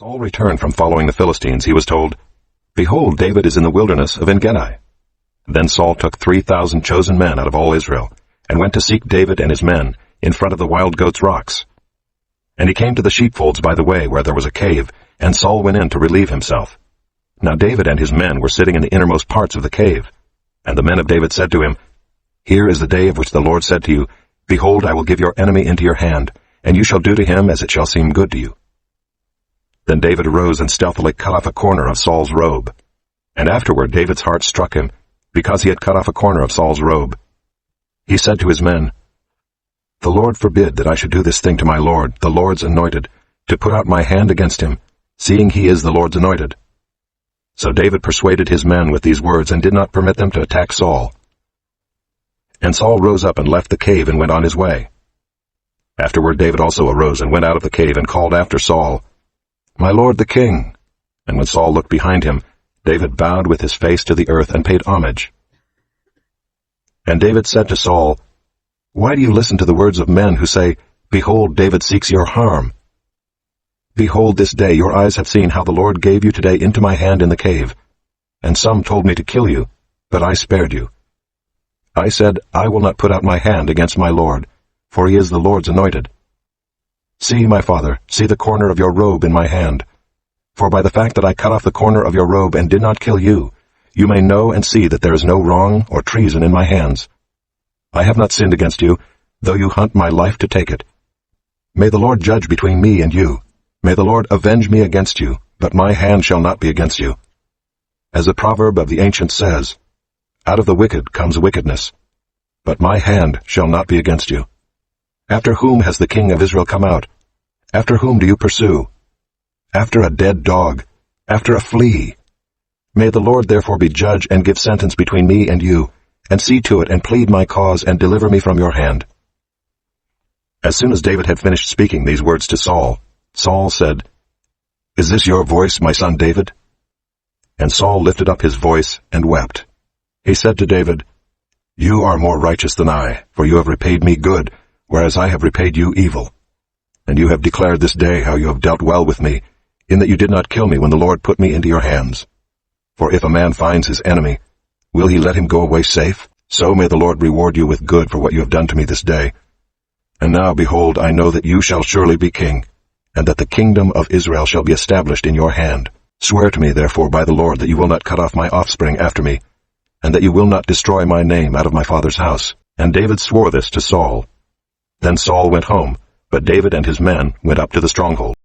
Saul returned from following the Philistines. He was told, "Behold, David is in the wilderness of En-gedi." Then Saul took 3,000 chosen men out of all Israel, and went to seek David and his men in front of the wild goats' rocks. And he came to the sheepfolds by the way where there was a cave, and Saul went in to relieve himself. Now David and his men were sitting in the innermost parts of the cave. And the men of David said to him, "Here is the day of which the Lord said to you, Behold, I will give your enemy into your hand, and you shall do to him as it shall seem good to you." Then David arose and stealthily cut off a corner of Saul's robe. And afterward David's heart struck him, because he had cut off a corner of Saul's robe. He said to his men, "The Lord forbid that I should do this thing to my Lord, the Lord's anointed, to put out my hand against him, seeing he is the Lord's anointed." So David persuaded his men with these words, and did not permit them to attack Saul. And Saul rose up and left the cave and went on his way. Afterward David also arose and went out of the cave and called after Saul, "My lord the king." And when Saul looked behind him, David bowed with his face to the earth and paid homage. And David said to Saul, "Why do you listen to the words of men who say, Behold, David seeks your harm? Behold, this day your eyes have seen how the Lord gave you today into my hand in the cave. And some told me to kill you, but I spared you. I said, I will not put out my hand against my Lord, for he is the Lord's anointed. See, my father, see the corner of your robe in my hand. For by the fact that I cut off the corner of your robe and did not kill you, you may know and see that there is no wrong or treason in my hands. I have not sinned against you, though you hunt my life to take it. May the Lord judge between me and you. May the Lord avenge me against you, but my hand shall not be against you. As the proverb of the ancients says, Out of the wicked comes wickedness, but my hand shall not be against you. After whom has the king of Israel come out? After whom do you pursue? After a dead dog, after a flea. May the Lord therefore be judge and give sentence between me and you, and see to it and plead my cause and deliver me from your hand." As soon as David had finished speaking these words to Saul, Saul said, "Is this your voice, my son David?" And Saul lifted up his voice and wept. He said to David, "You are more righteous than I, for you have repaid me good, whereas I have repaid you evil. And you have declared this day how you have dealt well with me, in that you did not kill me when the Lord put me into your hands. For if a man finds his enemy, will he let him go away safe? So may the Lord reward you with good for what you have done to me this day. And now, behold, I know that you shall surely be king, and that the kingdom of Israel shall be established in your hand. Swear to me, therefore, by the Lord, that you will not cut off my offspring after me, and that you will not destroy my name out of my father's house." And David swore this to Saul. Then Saul went home, but David and his men went up to the stronghold.